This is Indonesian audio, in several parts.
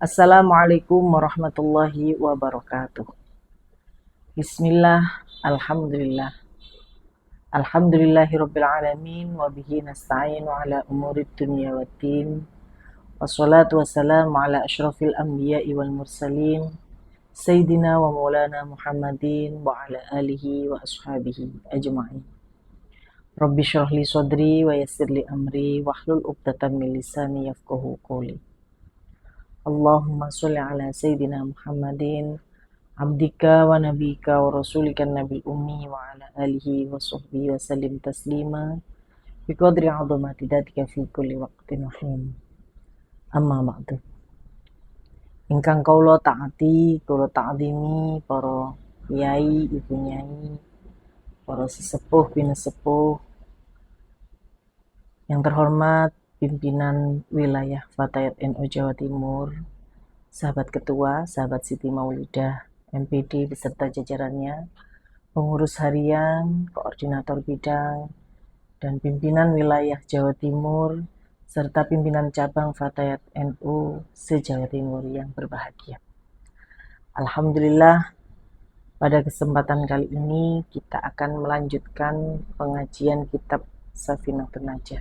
Assalamualaikum warahmatullahi wabarakatuh. Bismillah, alhamdulillah. Alhamdulillahirabbil alamin wa bihi nasta'inu ala umurid dunya waddin. Wassalatu wassalamu ala asyrafil anbiya'i wal mursalin Sayyidina wa maulana Muhammadin wa ala alihi wa ashabihi ajma'in. Rabbi syrah li sadri wa yassir li amri wahlul 'uqdatam min lisani yafqahu qawli. Allahumma sholli ala Sayyidina Muhammadin abdika wa nabika wa rasulika nabil ummi wa ala alihi wa sahbihi wa sallim taslima biqadri 'azamati datika fi kulli waqtin wa hin. Amma ba'du. Ingkang kaula taati, kaula ta'zimi para kiai, ibu nyai, para sesepuh, pinesepuh, yang terhormat pimpinan wilayah Fatayat NU Jawa Timur, sahabat ketua, sahabat Siti Maulidah, MPD beserta jajarannya, pengurus harian, koordinator bidang, dan pimpinan wilayah Jawa Timur, serta pimpinan cabang Fatayat NU se-Jawa Timur yang berbahagia. Alhamdulillah, pada kesempatan kali ini kita akan melanjutkan pengajian kitab Safinatun Najah.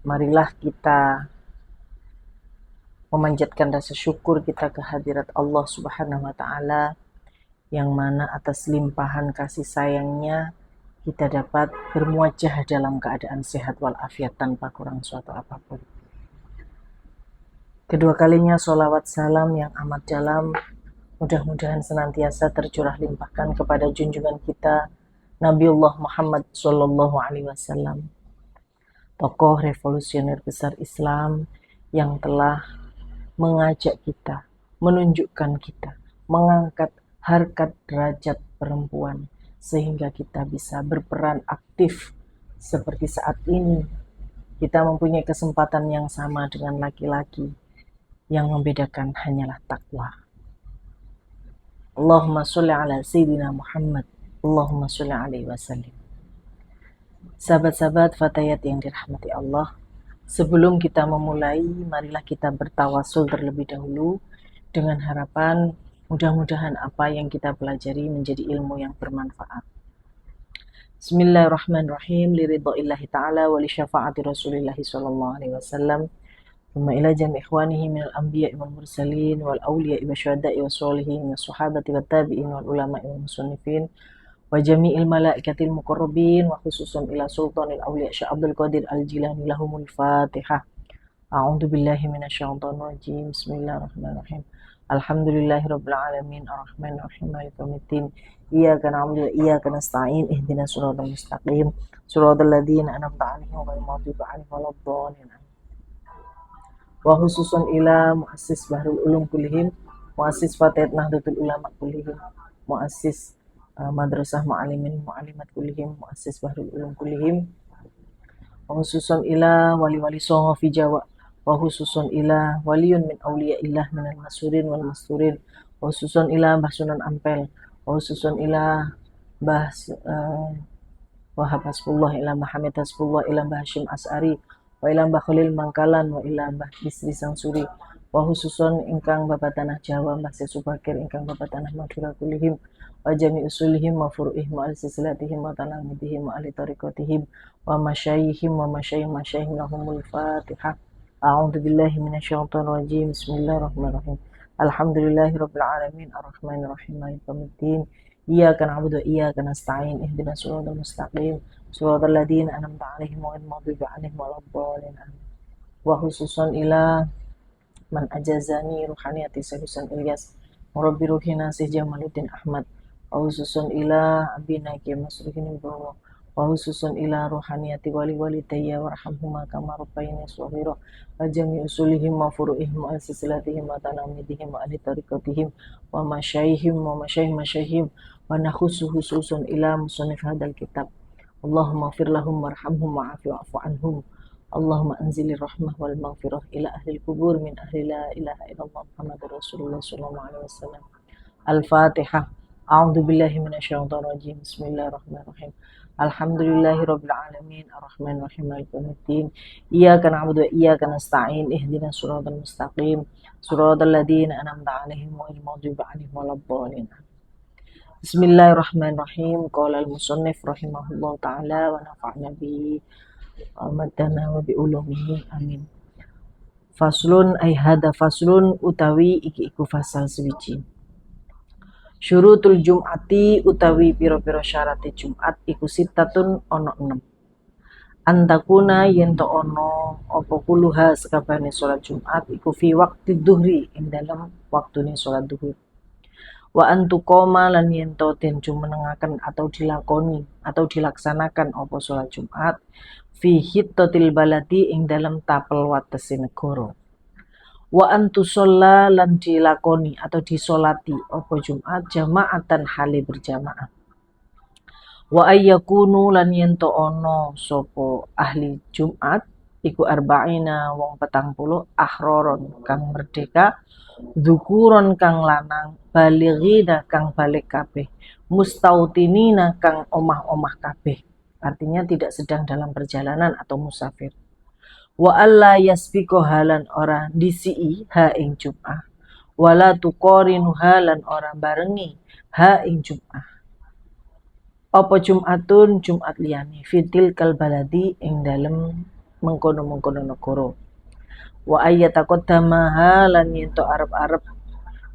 Marilah kita memanjatkan rasa syukur kita kehadirat Allah Subhanahu wa Ta'ala, yang mana atas limpahan kasih sayangnya kita dapat bermuajah dalam keadaan sehat walafiat tanpa kurang suatu apapun. Kedua kalinya sholawat salam yang amat dalam mudah-mudahan senantiasa tercurah limpahkan kepada junjungan kita Nabiullah Muhammad Sallallahu Alaihi Wasallam, tokoh revolusioner besar Islam yang telah mengajak kita, menunjukkan kita, mengangkat harkat derajat perempuan sehingga kita bisa berperan aktif seperti saat ini. Kita mempunyai kesempatan yang sama dengan laki-laki, yang membedakan hanyalah takwa. Allahumma sholli ala Sayyidina Muhammad, Allahumma sholli alaihi wasallim. Sahabat-sahabat Fatayat yang dirahmati Allah, sebelum kita memulai, marilah kita bertawasul terlebih dahulu dengan harapan mudah-mudahan apa yang kita pelajari menjadi ilmu yang bermanfaat. Bismillahirrahmanirrahim. Liridha'illahi ta'ala wa li syafa'ati Rasulillahi sallallahu alaihi wasallam. Thumma ila jami' ikhwanihi minal anbiya'i wal mursalin wal awliya'i wa syuhada'i wa sholihin wa sahabati wa tabi'in wal ulama'i wal musannifin wa jami'il malaikatil muqarrabin wa khususan ila sultanil awliya' Syekh Abdul Qadir Al-Jilani lahumul Fatihah. A'udzu billahi minasyaitonir rajim. Bismillahirrahmanirrahim. Alhamdulillahirabbil alamin arrahmanir rahim maliki yaumiddin. Iyyaka na'budu wa iyyaka nasta'in ihdinas siratal mustaqim siratal ladzina an'amta 'alaihim ghairil maghdubi 'alaihim waladdallin. Wa khususan ila muassis Bahrul Ulum kullihim, muassis Fatayat Nahdlatul Ulama kullihim, muassis Madrasah Mu'allimin Mu'allimat kullihim, muassis Bahrul Ulum kullihim, wa khususan ila wali-wali songo fi Jawa, wa khususan ila waliyun min awliyaillah minal masurin wal masturin, wa khususan ila Mbah Sunan Ampel, wa khususan ila Mbah Wahab Hasbullah, ila Mbah Hamid Hasbullah, ila Mbah Hashim As'ari, wa ila Mbah Khalil Mangkalan, wa ila Mbah Bisri Sangsuri, wa khususan ingkang Bapak Tanah Jawa Mbah Sesu Bakir, ingkang Bapak Tanah Madura kullihim, wa jami usulihim wa furu'ihim wa al-silsilatihim wa talamidihim wa ahli tariqatihim wa masyayihim wa masyayih lahumul Fatihah. A'udzu billahi minasyaitonir rajim. Bismillahirrahmanirrahim. Alhamdulillahirabbil alamin arrahmanir rahim maliki yaumiddin. Iyyaka na'budu wa iyyaka nasta'in ihdinas siratal mustaqim siratal ladzina an'amta 'alaihim ghairil maghdubi 'alaihim waladdallin. Wa khususan ila man ajazani ruhaniyati Sayyid Ilyas murabbi ruhi Nasih Jamaluddin Ahmad, wa khususan ila abina Ki Masruhin Ibrahim, wa khususan ila ruhaniyati wali tayya warhamhuma kama rabbayani shaghira, wa jami usulihim wa furu'ihim wa silsilatihim wa talamidihim wa ahli tariqatihim wa masyayihim wa nakhusu khususan ila musannif hadal kitab. Allahumma fir lahum warhamhum wa'afi wa'fu anhum. Allahumma anzilir rahmah wal maghfirah ila ahlil kubur min ahli la ilaha illallah Muhammadur Rasulullah sallallahu alaihi wasallam. Al-Fatihah. A'udzu billahi minasyaitonir rajim. Bismillahirrahmanirrahim. Alhamdulillahirabbil alamin arrahmanir rahim maliki yaumiddin iyyaka na'budu wa iyyaka nasta'in ihdinas siratal mustaqim siratal ladzina an'amta 'alaihim ghairil maghdubi 'alaihim waladdallin. Bismillahirrahmanirrahim. Qala al-musannif rahimahullahu taala wa nafa'na bihi wa madana wa bi ulumihi amin. Faslun ay hada faslun utawi iki iku fasal suwiji. Syurutul jum'ati utawi pira-pira syarate Jumat iku sitatun ana 6. Antakuna yen to ana apa kuluha sakabehane salat Jumat iku fi waqti dhuhri ing dalam waktune salat duhur. Wa antuqoma lan yen to den jumenengaken atau dilakoni atau dilaksanakan apa salat Jumat fi hittatil baladi ing dalam tapel watese negara. Wa antusalla lan dilakoni atau disolati apa Jumat jamaatan hale berjamaah. Wa ayyakunu lan yen to ana sapa ahli Jumat iku arba'ina wong 40 ahroron kang merdeka, dzukuron kang lanang, balighina kang balik kabeh, mustautinina kang omah-omah kabeh. Artinya tidak sedang dalam perjalanan atau musafir. Wa alla yasbiqu halan ora disii ha ing Jum'ah, wala tuqarinu halan ora barengi ha ing Jum'ah. Apa Jum'atun Jumat liyane fitil kal baladi ing dalem mengkono-mengkono negara. Wa ayyataqaddama halan yen to arep-arep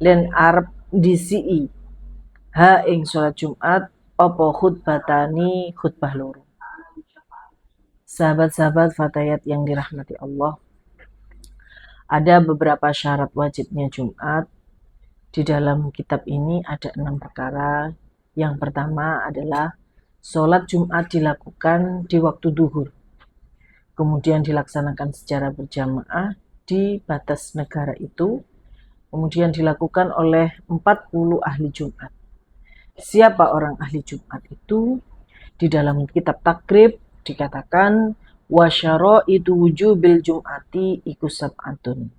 len arep disii ha ing salat Jumat apa khutbatani khutbah loro. Sahabat-sahabat fatayat yang dirahmati Allah, ada beberapa syarat wajibnya Jumat. Di dalam kitab ini ada 6 perkara. Yang pertama adalah sholat Jumat dilakukan di waktu duhur, kemudian dilaksanakan secara berjamaah di batas negara itu, kemudian dilakukan oleh 40 ahli Jumat. Siapa orang ahli Jumat itu? Di dalam kitab takrib dikatakan wasyara itu wujubil Jum'ati iku sab'atun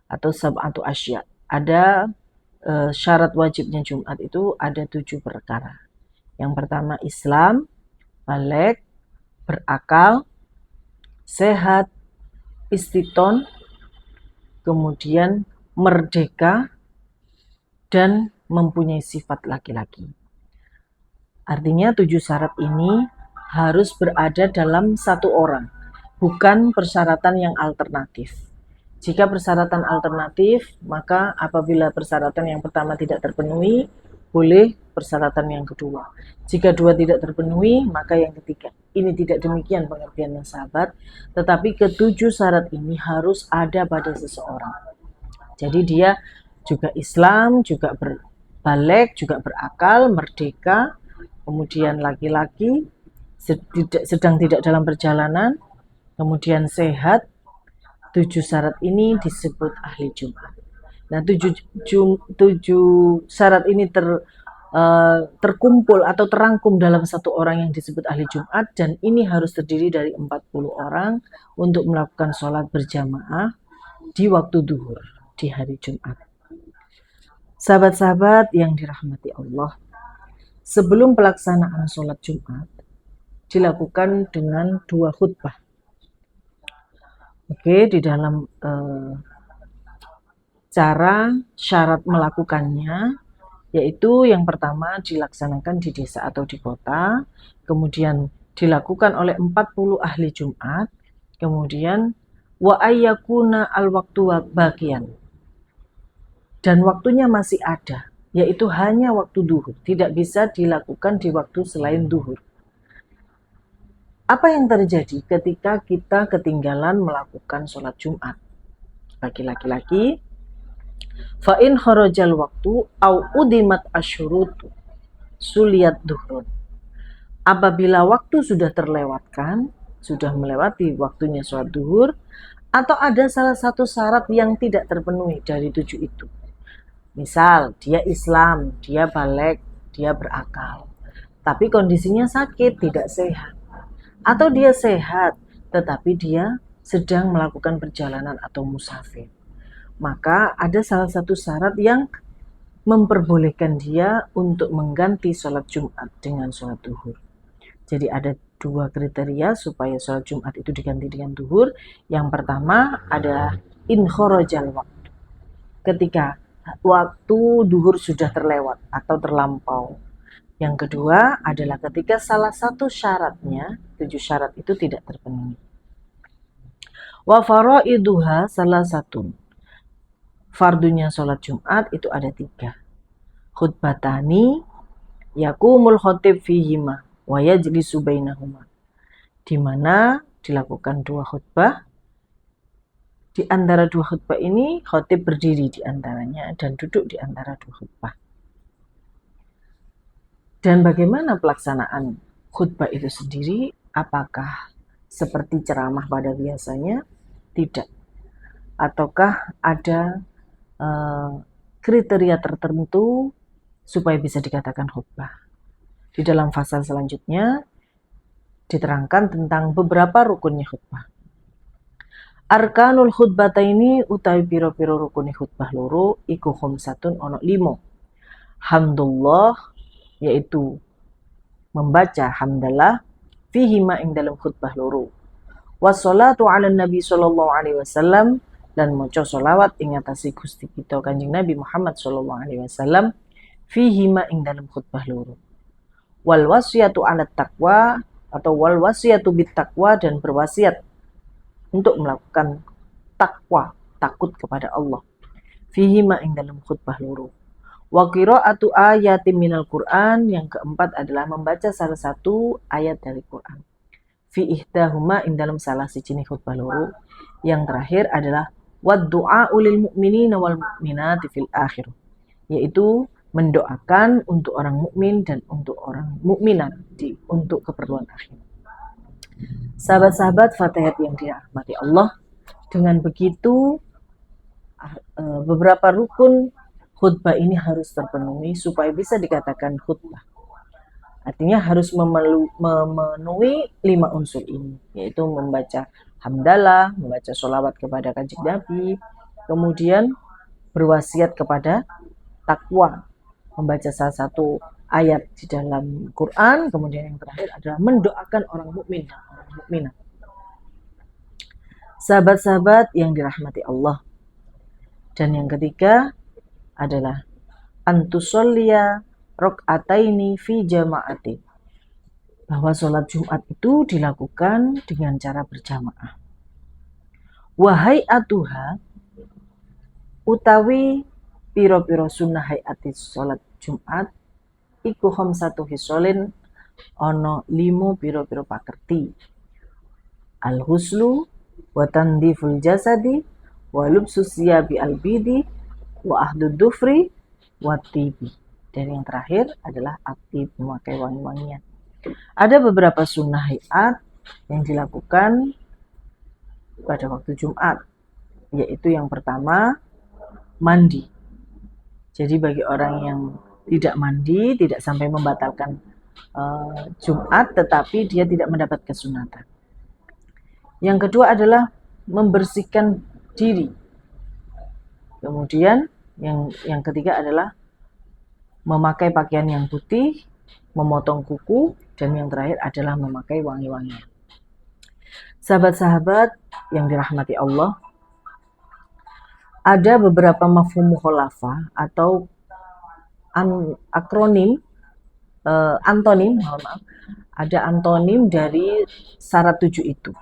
atau sab'atu asya. Ada syarat wajibnya Jumat itu ada 7 perkara. Yang pertama Islam, baligh, berakal, sehat, istiton, kemudian merdeka, dan mempunyai sifat laki-laki. Artinya 7 syarat ini harus berada dalam satu orang, bukan persyaratan yang alternatif. Jika persyaratan alternatif, maka apabila persyaratan yang pertama tidak terpenuhi, boleh persyaratan yang kedua. Jika dua tidak terpenuhi, maka yang ketiga. Ini tidak demikian pengertiannya sahabat, tetapi ketujuh syarat ini harus ada pada seseorang. Jadi dia juga Islam, juga berbaligh, juga berakal, merdeka, kemudian laki-laki, sedang tidak dalam perjalanan, kemudian sehat. 7 syarat ini disebut ahli Jumat. Nah, 7 syarat ini terkumpul atau terangkum dalam satu orang yang disebut ahli Jumat, dan ini harus terdiri dari 40 orang untuk melakukan sholat berjamaah di waktu duhur di hari Jumat. Sahabat-sahabat yang dirahmati Allah, sebelum pelaksanaan sholat Jumat dilakukan dengan 2 khutbah. Oke, di dalam cara syarat melakukannya, yaitu yang pertama dilaksanakan di desa atau di kota, kemudian dilakukan oleh 40 ahli Jumat, kemudian wa ayyakuna al-waqtu baqiyan, dan waktunya masih ada, yaitu hanya waktu duhur, tidak bisa dilakukan di waktu selain duhur. Apa yang terjadi ketika kita ketinggalan melakukan sholat Jumat? Bagi laki-laki, fa in kharajal waktu au udimat asyurutu suliyat duhrun. Apabila waktu sudah terlewatkan, sudah melewati waktunya sholat duhur, atau ada salah satu syarat yang tidak terpenuhi dari 7 itu. Misal, dia Islam, dia baligh, dia berakal, tapi kondisinya sakit, tidak sehat. Atau dia sehat, tetapi dia sedang melakukan perjalanan atau musafir. Maka ada salah satu syarat yang memperbolehkan dia untuk mengganti sholat Jumat dengan sholat duhur. Jadi ada dua kriteria supaya sholat Jumat itu diganti dengan duhur. Yang pertama adalah in khorojal waktu, ketika waktu duhur sudah terlewat atau terlampau. Yang kedua adalah ketika salah satu syaratnya, 7 syarat itu tidak terpenuhi. Wa faraiduha salah satu. Fardunya sholat Jumat itu ada 3. Khutbatani yakumul khotib fihima wa yajlisu bainahuma, di mana dilakukan 2 khutbah. Di antara 2 khutbah ini khotib berdiri di antaranya dan duduk di antara 2 khutbah. Dan bagaimana pelaksanaan khutbah itu sendiri? Apakah seperti ceramah pada biasanya? Tidak. Ataukah ada kriteria tertentu supaya bisa dikatakan khutbah? Di dalam pasal selanjutnya diterangkan tentang beberapa rukunnya khutbah. Arkanul khutbataini utawi piro-piro rukuni khutbah loro iku khamsatun ono 5. Hamdulillah, yaitu membaca hamdalah fihima ing dalam khutbah loro. Wassalatu ala nabi sallallahu alaihi wasallam, dan maca sholawat ing atase Gusti kita Kanjeng Nabi Muhammad sallallahu alaihi wasallam fihima ing dalam khutbah loro. Wal wasiyatu ala taqwa, atau wal wasiyatu bit taqwa, dan berwasiat untuk melakukan takwa, takut kepada Allah. Fihima ing dalam khutbah loro. Wa qira'atu ayatin minal Qur'an, yang keempat adalah membaca salah satu ayat dari Quran. Fi ihdahuma ing dalam salah sijine khutbah loro. Yang terakhir adalah wad du'a lil mu'minina wal mu'minati fil akhir, yaitu mendoakan untuk orang mukmin dan untuk orang mukminat untuk keperluan akhir. Sahabat-sahabat Fatihat yang dirahmati Allah, dengan begitu beberapa rukun khutbah ini harus terpenuhi supaya bisa dikatakan khutbah. Artinya harus memenuhi 5 unsur ini, yaitu membaca hamdalah, membaca sholawat kepada Kanjeng Nabi, kemudian berwasiat kepada takwa, membaca salah satu ayat di dalam Quran, kemudian yang terakhir adalah mendoakan orang mukmin dan orang mukminat. Sahabat-sahabat yang dirahmati Allah, dan yang ketiga adalah antusollia rok'ataini fi jama'ati, bahwa sholat Jumat itu dilakukan dengan cara berjamaah. Wahai atuha, utawi piro-piro sunnah hayati sholat Jumat iku khamsatu hisolin, ono 5 piro-piro pakerti. Al-huslu wa tandiful jasadi wa lubsus siyabi al-bidi wa ahdud dufri wa tibi. Dan yang terakhir adalah aktif memakai wangi-wangian. Ada beberapa sunnah hayat yang dilakukan pada waktu Jumat, yaitu yang pertama mandi. Jadi bagi orang yang tidak mandi, tidak sampai membatalkan Jumat, tetapi dia tidak mendapat kesunatan. Yang kedua adalah membersihkan diri. Kemudian yang ketiga adalah memakai pakaian yang putih, memotong kuku, dan yang terakhir adalah memakai wangi-wangian. Sahabat-sahabat yang dirahmati Allah, ada beberapa mafhum mukhalafah atau antonim dari syarat 7 itu.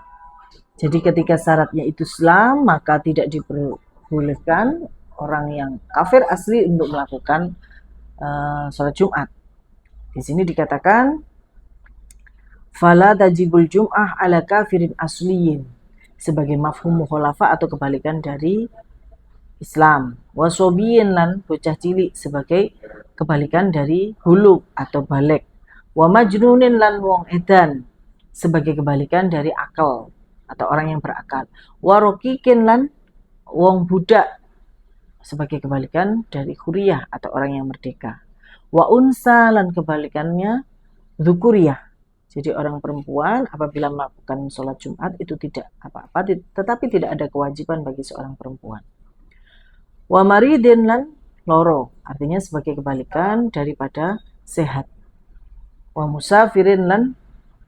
Jadi ketika syaratnya itu Islam, maka tidak diperbolehkan orang yang kafir asli untuk melakukan sholat Jumat. Di sini dikatakan fala tajibul jum'ah ala kafirin asliyin, sebagai mafhum mukhalafah atau kebalikan dari Islam. Wasobiyin lan bocah cilik, sebagai kebalikan dari huluk atau balik. Wa majnunin lan wong edan, sebagai kebalikan dari akal atau orang yang berakal. Wa rokikin lan wong budak, sebagai kebalikan dari huriyah atau orang yang merdeka. Wa unsa lan kebalikannya dzukuriyah. Jadi orang perempuan apabila melakukan sholat Jumat itu tidak apa-apa, tetapi tidak ada kewajiban bagi seorang perempuan. Wa maridin lan loro, artinya sebagai kebalikan daripada sehat. Wa musafirin lan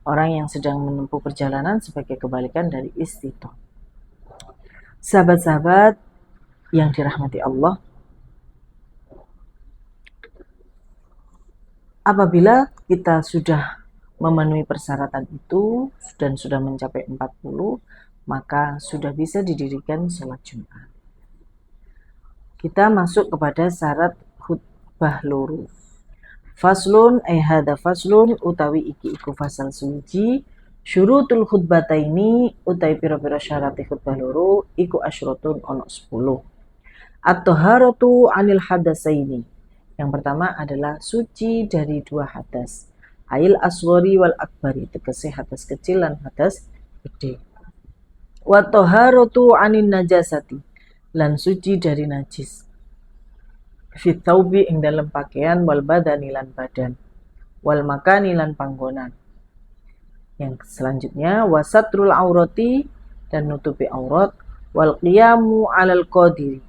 orang yang sedang menempuh perjalanan sebagai kebalikan dari istitoh. Sahabat-sahabat yang dirahmati Allah, apabila kita sudah memenuhi persyaratan itu dan sudah mencapai 40, maka sudah bisa didirikan sholat Jumat. Kita masuk kepada syarat khutbah loro. Faslun hada faslun utawi iki iku fasal suci. Syurutul khutbataini utawi pira-pira syarat khutbah loro iku asyratun ono 10. At-taharatu 'anil hadasaini. Yang pertama adalah suci dari dua hadas. Ail asghari wal akbari, tegese hadas kecil dan hadas gede. Wa taharatu 'anin najasati, lan suci dari najis. Fit thawbi ing dalam pakaian, wal badani lan badan, wal makani lan panggonan. Yang selanjutnya wasatrul aurati, dan nutupi aurat, wal qiyamu 'alal qadiri,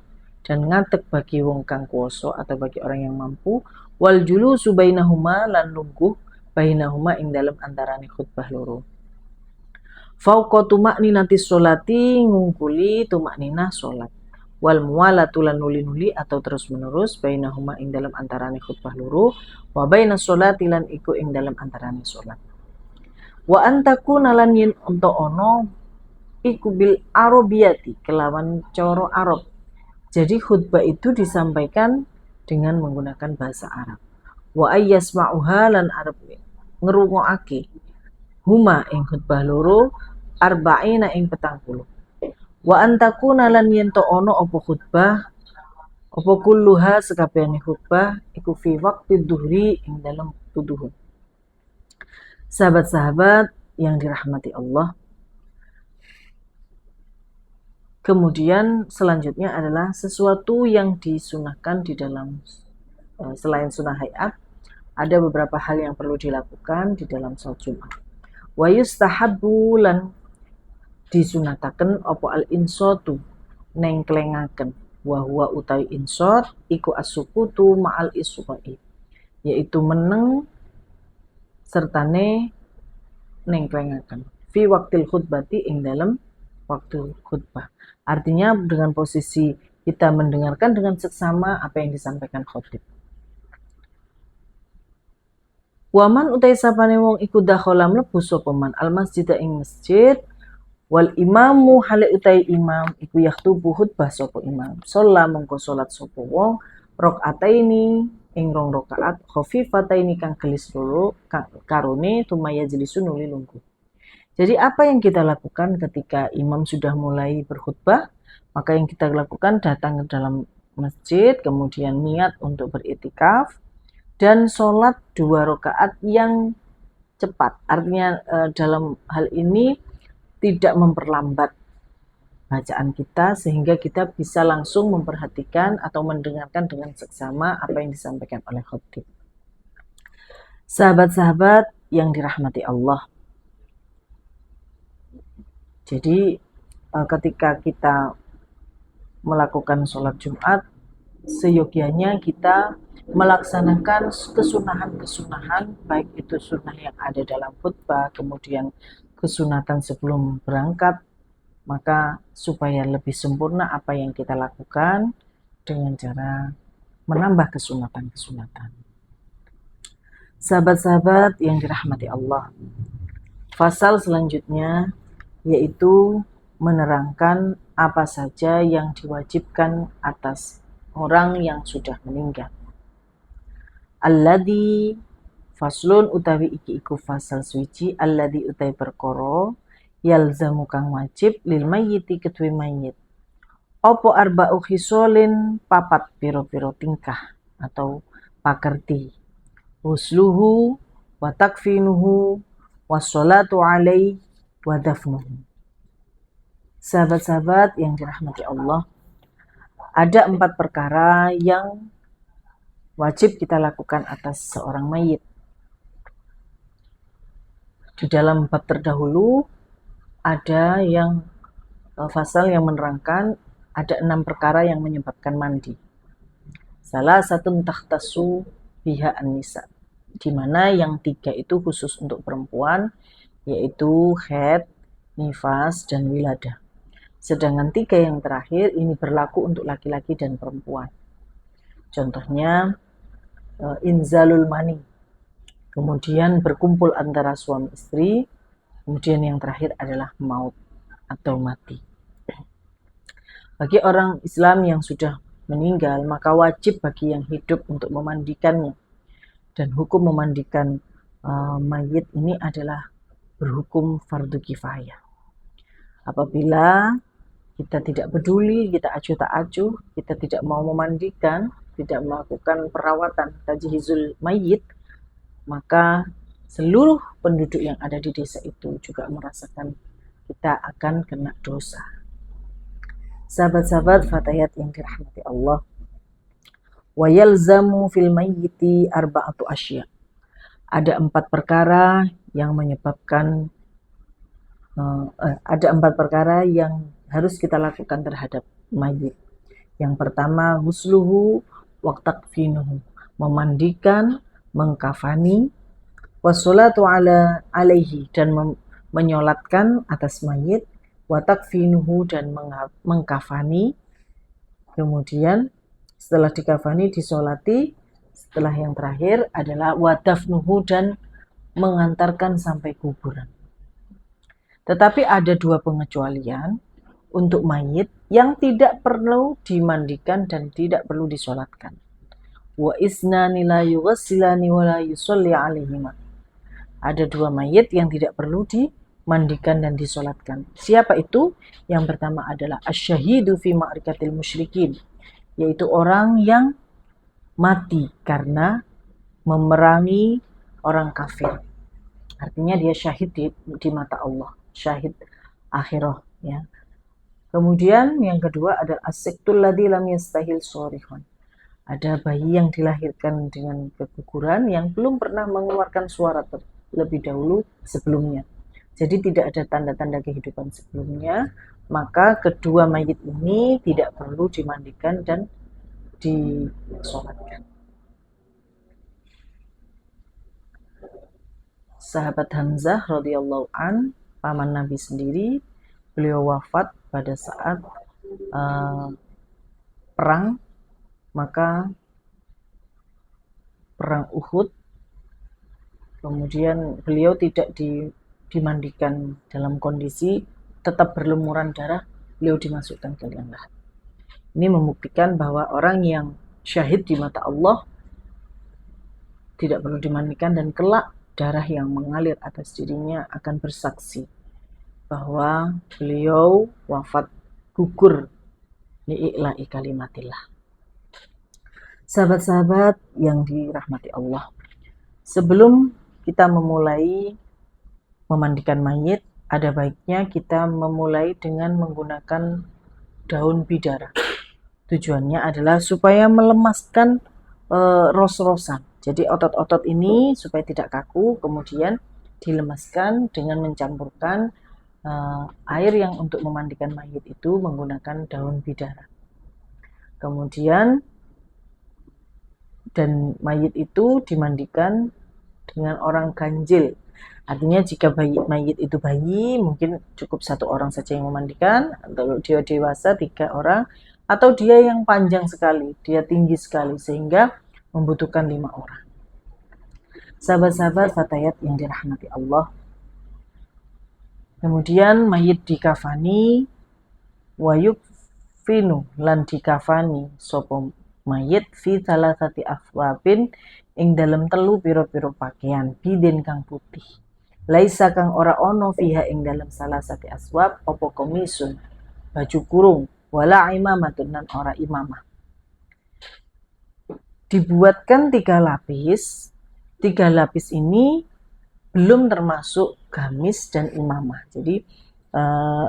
dan ngadeg bagi wong kang kuwasa atau bagi orang yang mampu, wal julusu bainahuma, lan lungguh bainahuma ing dalam antarane khutbah loro. Fauqa tumakninati sholati, ngungkuli tumakninah sholat, wal muwalatu lan nuli-nuli atau terus menerus bainahuma ing dalam antarane khutbah loro, wa bainas sholati lan iku ing dalam antarane sholat. Wa antakuna lan yen untuk ono iku bil arabiyati, kelawan coro Arab. Jadi khutbah itu disampaikan dengan menggunakan bahasa Arab. Wa ayyasma'uha lan Arab ngrungokake huma ing khutbah loro arba'ina ing 40. Wa antakuna lan yen to ono apa khutbah apa kulluha sekabehane khutbah iku fi waqti dhuhri ing dalam waktu duhur. Sahabat-sahabat yang dirahmati Allah, kemudian selanjutnya adalah sesuatu yang disunahkan di dalam selain sunnah hayat, ada beberapa hal yang perlu dilakukan di dalam sholat Jumat. Wa yustahabbu lan disunataken apa al insatu nengklengaken, wa huwa utawi insot iku as-sukutu ma'al iswa'i, yaitu meneng sertane nengklengaken fi waktil khutbati ing dalam waktu khutbah. Artinya dengan posisi kita mendengarkan dengan seksama apa yang disampaikan khotib. Waman utai sapane wong iku dakhala mlebu sapa man al masjid ing masjid, wal imamu hale utai imam iku yakhutubu khutbah sapa imam. Sholat mongko salat sapa wong rakaataini ing rong rakaat khafifataini kang gelis loro karone tumaya jelisun nuli lungguh. Jadi apa yang kita lakukan ketika imam sudah mulai berkhutbah? Maka yang kita lakukan datang ke dalam masjid, kemudian niat untuk beriktikaf dan sholat 2 rakaat yang cepat. Artinya dalam hal ini tidak memperlambat bacaan kita sehingga kita bisa langsung memperhatikan atau mendengarkan dengan seksama apa yang disampaikan oleh khatib. Sahabat-sahabat yang dirahmati Allah, jadi ketika kita melakukan sholat Jumat, seyogyanya kita melaksanakan kesunahan-kesunahan, baik itu sunnah yang ada dalam khutbah, kemudian kesunatan sebelum berangkat, maka supaya lebih sempurna apa yang kita lakukan dengan cara menambah kesunatan-kesunatan. Sahabat-sahabat yang dirahmati Allah, fasal selanjutnya yaitu menerangkan apa saja yang diwajibkan atas orang yang sudah meninggal. Alladzi faslun utawi iki iku fasal suci, alladzi utai perkara yalzamu kang wajib lil mayyiti kedue mayit. Opo arba'u khisolin papat piro-piro tingkah atau pakerti. Husluhu wa takfinuhu wassalatu alaihi wa dafnuhu. Sahabat-sahabat yang dirahmati Allah, ada 4 perkara yang wajib kita lakukan atas seorang mayit. Di dalam bab terdahulu ada yang fasal yang menerangkan ada 6 perkara yang menyebabkan mandi. Salah satu takhtasu biha an-nisa, di mana yang 3 itu khusus untuk perempuan, yaitu haid, nifas, dan wiladah. Sedangkan 3 yang terakhir ini berlaku untuk laki-laki dan perempuan. Contohnya inzalul mani, kemudian berkumpul antara suami istri, kemudian yang terakhir adalah maut atau mati. Bagi orang Islam yang sudah meninggal, maka wajib bagi yang hidup untuk memandikannya. Dan hukum memandikan mayit ini adalah berhukum fardu kifayah. Apabila kita tidak peduli, kita acuh tak acuh, kita tidak mau memandikan, tidak melakukan perawatan tajhizul mayit, maka seluruh penduduk yang ada di desa itu juga merasakan kita akan kena dosa. Sahabat-sahabat fatayat yang dirahmati Allah, wa yalzamu fil mayyiti arba'atu asya. Ada 4 perkara yang menyebabkan ada 4 perkara yang harus kita lakukan terhadap mayit. Yang pertama, husluhu wa takfinuhu, memandikan, mengkafani, wassalatu alaihi, dan menyolatkan atas mayit, wa takfinuhu, dan mengkafani. Kemudian setelah dikafani disolati, setelah yang terakhir adalah wadafnuhu, dan mengantarkan sampai kuburan. Tetapi ada 2 pengecualian untuk mayit yang tidak perlu dimandikan dan tidak perlu disolatkan. Wa isnani la yughassilani wa la yusalli alaihima. Ada 2 mayit yang tidak perlu dimandikan dan disolatkan. Siapa itu? Yang pertama adalah asyahidu fi ma'rikatil musyrikin, yaitu orang yang mati karena memerangi orang kafir. Artinya dia syahid di mata Allah, syahid akhirah, ya. Kemudian yang kedua adalah as-siktul ladzi lam yastahil sharihun. Ada bayi yang dilahirkan dengan keguguran yang belum pernah mengeluarkan suara lebih dahulu sebelumnya. Jadi tidak ada tanda-tanda kehidupan sebelumnya, maka kedua mayit ini tidak perlu dimandikan dan disolatkan. Sahabat Hamzah radhiyallahu an, paman Nabi sendiri, beliau wafat pada saat perang, maka perang Uhud. Kemudian beliau tidak dimandikan dalam kondisi tetap berlumuran darah, beliau dimasukkan ke liang lahat. Ini membuktikan bahwa orang yang syahid di mata Allah tidak perlu dimandikan, dan kelak darah yang mengalir atas dirinya akan bersaksi bahwa beliau wafat gugur li'i'la'i kalimatillah. Sahabat-sahabat yang dirahmati Allah, sebelum kita memulai memandikan mayit, ada baiknya kita memulai dengan menggunakan daun bidara. Tujuannya adalah supaya melemaskan ros-rosan. Jadi otot-otot ini supaya tidak kaku, kemudian dilemaskan dengan mencampurkan air yang untuk memandikan mayit itu menggunakan daun bidara. Kemudian dan mayit itu dimandikan dengan orang ganjil. Artinya jika mayit itu bayi, mungkin cukup 1 orang saja yang memandikan, atau dia dewasa 3 orang, atau dia yang panjang sekali, dia tinggi sekali sehingga membutuhkan 5 orang. Sahabat-sahabat fatayat yang dirahmati Allah, kemudian mayit dikafani, wa yukfinu, lan dikafani sapa mayit fi salasati aswabin, ing dalem 3 pira-pira pakaian, bidin kang putih. Laisa kang ora ono fiha ing dalem salasati aswab apa komisun, baju kurung, wala imamatun, nan ora imamah. Dibuatkan 3 lapis. 3 lapis ini belum termasuk gamis dan imamah. Jadi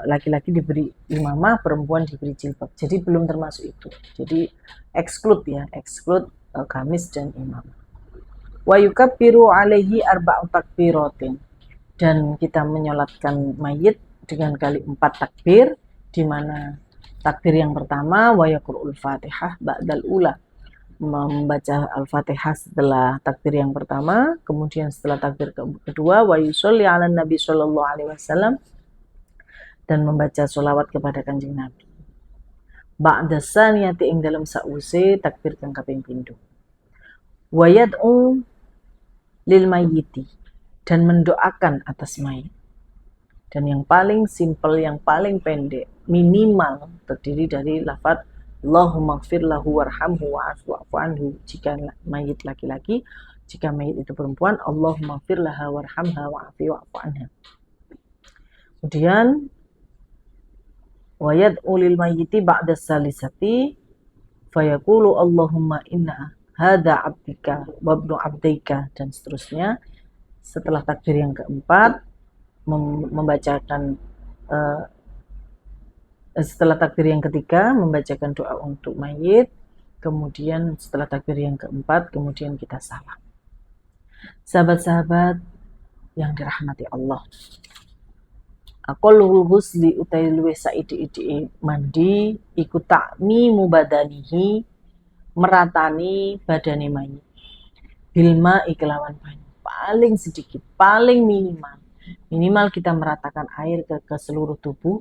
laki-laki diberi imamah, perempuan diberi jilbab. Jadi belum termasuk itu. Jadi exclude gamis dan imamah. Wa yukabbiru alaihi arba'u takbiratin, dan kita menyolatkan mayit dengan kali 4 takbir, di mana takbir yang pertama wa yaqra'ul Fatihah ba'dal ula, membaca Al-Fatihah setelah takbir yang pertama, kemudian setelah takbir kedua, wa yusolli ala Nabi Sallallahu Alaihi Wasallam, dan membaca sholawat kepada Kanjeng Nabi. Ba'da saniyati ing dalam sause takbir kang kaping pindho. Wa yad'u lil mayyiti, dan mendoakan atas mayit. Dan yang paling simpel, yang paling pendek, minimal terdiri dari lafaz Allahumma gfir lahu warhamhu wa'fu anhu jika mayit laki-laki, jika mayit itu perempuan Allahumma gfir laha warhamha wa'fu anha. Kemudian wa yad'u lil mayyiti ba'da salisati fayaqulu Allahumma inna hadza abdika wa ibnu abdika, dan seterusnya. Setelah takbir yang keempat membacakan setelah takbir yang ketiga membacakan doa untuk mayit, kemudian setelah takbir yang keempat kemudian kita salam. Sahabat-sahabat yang dirahmati Allah, aqallul ghusli utai luwih saidi-idi mandi iku ta'mimu badanihi, meratani badane mayit, bilma ikelawan banyu, paling sedikit, paling minimal kita meratakan air ke seluruh tubuh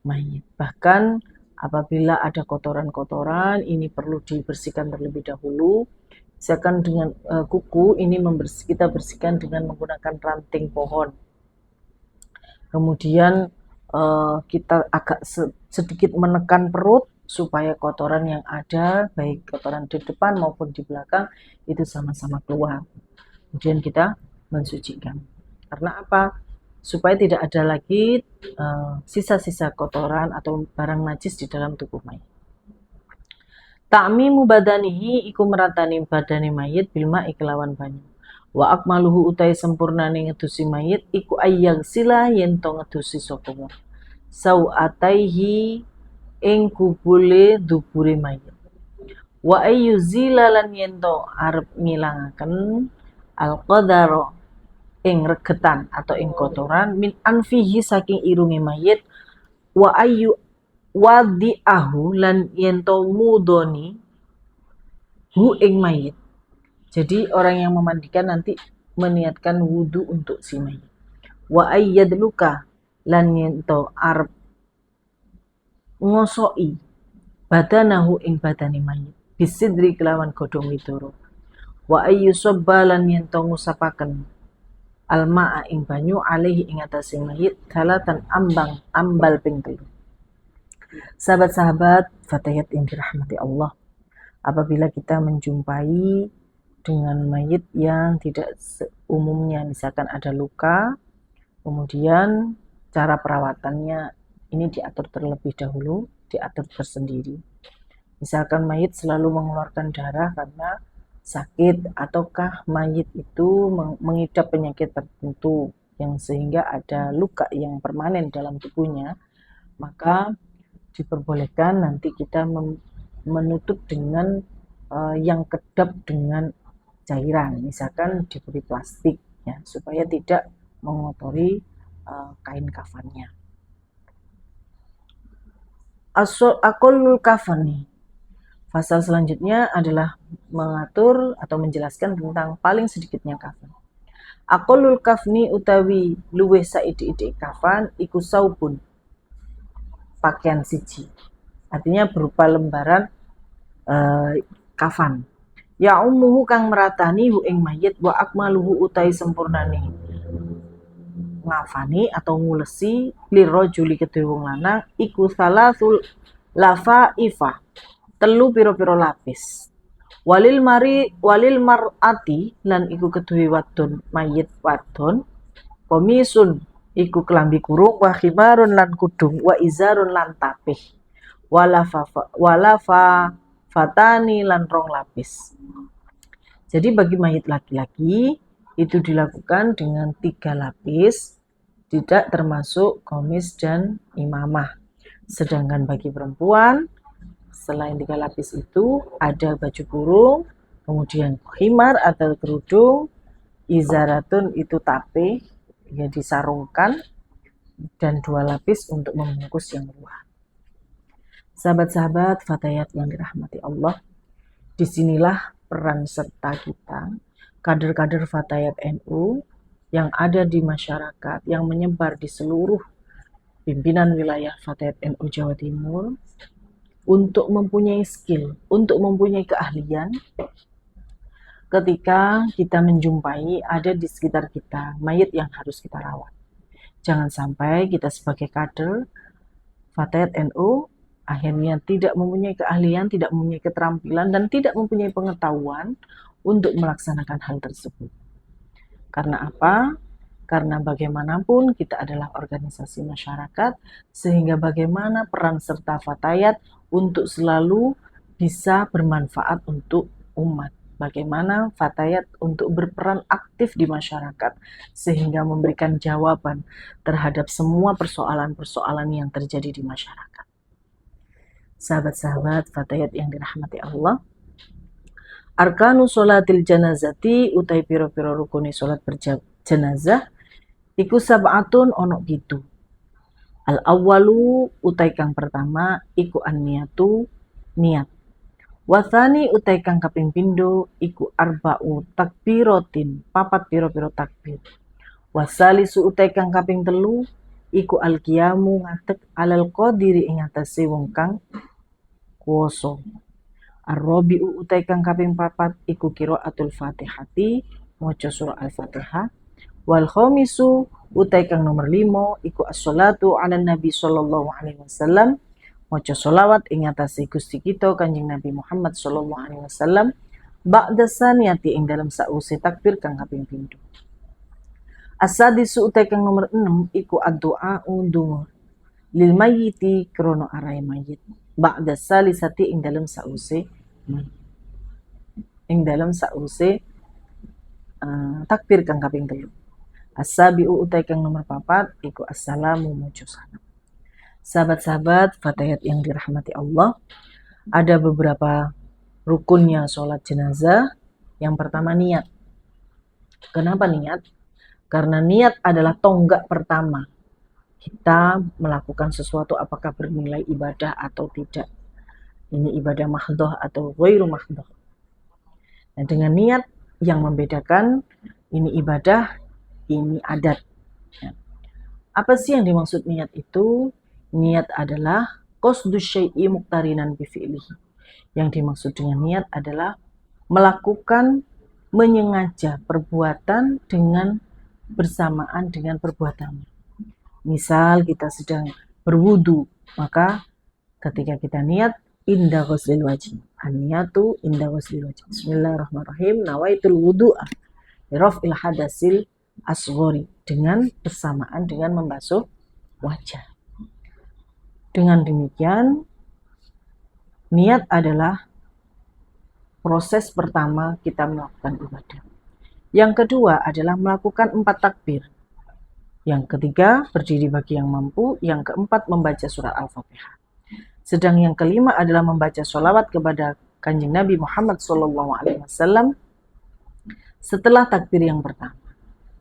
mayit. Bahkan apabila ada kotoran-kotoran, ini perlu dibersihkan terlebih dahulu. Misalkan dengan kuku ini kita bersihkan dengan menggunakan ranting pohon. Kemudian kita agak sedikit menekan perut supaya kotoran yang ada, baik kotoran di depan maupun di belakang, itu sama-sama keluar. Kemudian kita mensucikan. Karena apa? Supaya tidak ada lagi sisa-sisa kotoran atau barang najis di dalam tubuh mayit. Ta'mimu badanihi iku meratani badane mayit bilma ikelawan banyu. Wa akmaluhu utai sempurnane ngedusi mayit iku ayyang sila yen to ngedusi sapa wong sauataihi ing kubule dubure mayit. Wa ayyuzila lan yen to arep ngilangaken al-qadara ing regetan atau ing kotoran min anfihi saking irunge mayit, wa ayu wadi'ahu lan yento mudoni hu ing mayit. Jadi orang yang memandikan nanti meniatkan wudu untuk si mayit. Wa ayyadluka lan yento arep ngosoi badanahu ing badane mayit bisidri kelawan godhong widoro. Wa ayyusabba lan yento ngusapaken alma'a ing banyu alaihi ing atase mayit kalatan ambal ping 3. Sahabat-sahabat fatayat yang dirahmati Allah, apabila kita menjumpai dengan mayit yang tidak umumnya, misalkan ada luka, kemudian cara perawatannya ini diatur terlebih dahulu, diatur tersendiri. Misalkan mayit selalu mengeluarkan darah karena sakit, ataukah mayit itu mengidap penyakit tertentu yang sehingga ada luka yang permanen dalam tubuhnya, maka diperbolehkan nanti kita menutup dengan yang kedap dengan cairan, misalkan diberi plastik ya, supaya tidak mengotori kain kafannya. Aqallul kafani, pasal selanjutnya adalah mengatur atau menjelaskan tentang paling sedikitnya kafan. Aqallul kafni utawi luwih saidi-idi kafan iku saubun, pakaian siji. Artinya berupa lembaran kafan. Ya umuhu kang meratani hu ing mayit wa akmaluhu utai sempurnane ngafani atau ngulesi lirrajuli kedue wong lanang iku salasul lafaifa, telu pira-pira lapis. Walil mar'ati lan iku kedue wadon mayit wadon, komisun iku kelambi kurung, wa khimarun lan kudung, wa izarun lan tapih, walafa fatani lan rong lapis. Jadi bagi mayit laki-laki itu dilakukan dengan 3 lapis, tidak termasuk komis dan imamah. Sedangkan bagi perempuan selain 3 lapis itu ada baju kurung, kemudian khimar atau kerudung, izaratun itu tapih ya disarungkan, dan 2 lapis untuk membungkus yang luar. Sahabat-sahabat fatayat yang dirahmati Allah, Disinilah peran serta kita, kader-kader Fatayat NU yang ada di masyarakat, yang menyebar di seluruh pimpinan wilayah Fatayat NU Jawa Timur, untuk mempunyai skill, untuk mempunyai keahlian ketika kita menjumpai ada di sekitar kita mayit yang harus kita rawat. Jangan sampai kita sebagai kader Fatayat NU akhirnya tidak mempunyai keahlian, tidak mempunyai keterampilan, dan tidak mempunyai pengetahuan untuk melaksanakan hal tersebut. Karena apa? Karena bagaimanapun kita adalah organisasi masyarakat, sehingga bagaimana peran serta Fatayat untuk selalu bisa bermanfaat untuk umat. Bagaimana Fatayat untuk berperan aktif di masyarakat, sehingga memberikan jawaban terhadap semua persoalan-persoalan yang terjadi di masyarakat. Sahabat-sahabat Fatayat yang dirahmati Allah, arkanu sholatil janazati utai piro-piro rukuni sholat berjenazah iku sab'atun ono gitu. Al awwalu utai kang pertama iku an-niyatu niat. Wathani utai kang kaping pindo iku arba'u takbiratin papat piro-piro takbir. Wasalisu utai kang kaping telu iku al-qiyamu ngadeg alal qadiri ing atase wong kang kuwasa. Ar-rabi'u utai kang kaping papat iku qiraatul Fatihati, maca surah Al-Fatihah. Wal khamisu utai kang nomor 5 iku as-sholatu ala Nabi sallallahu alaihi wasallam, maca sholawat ing atase Gusti kita Kanjeng Nabi Muhammad sallallahu alaihi wasallam ba'da saniyati ing dalam sause takbir kang kaping pindho. As-sadisu utai kang nomor 6 iku ad-du'a undungu lil mayyiti krono arai mayit ba'da salisati ing dalam sause mayit. Ing dalam sause takbir kang kaping 3. As-sabi'u utai kang nomor 4 iku assalamu maca salam. Sahabat-sahabat Fatayat yang dirahmati Allah, ada beberapa rukunnya sholat jenazah. Yang pertama niat. Kenapa niat? Karena niat adalah tonggak pertama kita melakukan sesuatu, apakah bernilai ibadah atau tidak. Ini ibadah mahdhah atau ghairu mahdhah. Nah, dengan niat yang membedakan ini ibadah, ini adat. Ya. Apa sih yang dimaksud niat itu? Niat adalah qasdus syai'i muqtarinan bi fi'lihi. Yang dimaksud dengan niat adalah melakukan, menyengaja perbuatan dengan bersamaan dengan perbuatannya. Misal kita sedang berwudu, maka ketika kita niat inda ghuslil wajhi. An-niyatu inda ghuslil wajhi. Bismillahirrahmanirrahim. Nawaitul wudu'a li raf'il hadasil asghari, dengan bersamaan dengan membasuh wajah. Dengan demikian, niat adalah proses pertama kita melakukan ibadah. Yang kedua adalah melakukan 4 takbir. Yang ketiga, berdiri bagi yang mampu. Yang keempat, membaca surat Al-Fatihah. Sedang yang kelima adalah membaca sholawat kepada Kanjeng Nabi Muhammad SAW setelah takbir yang pertama.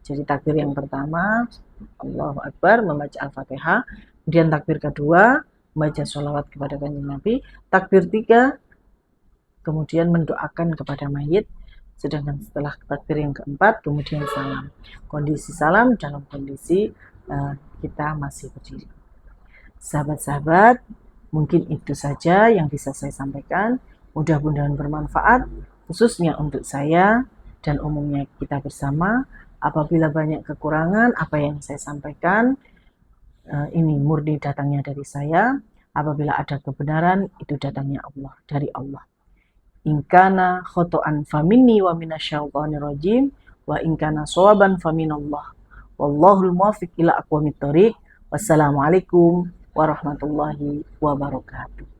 Jadi takbir yang pertama, Allahu Akbar, membaca Al-Fatihah. Kemudian takbir kedua, membaca sholawat kepada Kanjeng Nabi. Takbir 3, kemudian mendoakan kepada mayit. Sedangkan setelah takbir yang keempat, kemudian salam. Kondisi salam dalam kondisi kita masih berdiri. Sahabat-sahabat, mungkin itu saja yang bisa saya sampaikan. Mudah-mudahan bermanfaat, khususnya untuk saya dan umumnya kita bersama. Apabila banyak kekurangan, apa yang saya sampaikan, ini murni datangnya dari saya. Apabila ada kebenaran, itu datangnya Allah, dari Allah. Inkana khoto'an faminni wa minasyaitonir rajim wa inkana shawaban faminallah. Wallahul muwaffiq ila aqwamit thoriq. Wassalamualaikum warahmatullahi wabarakatuh.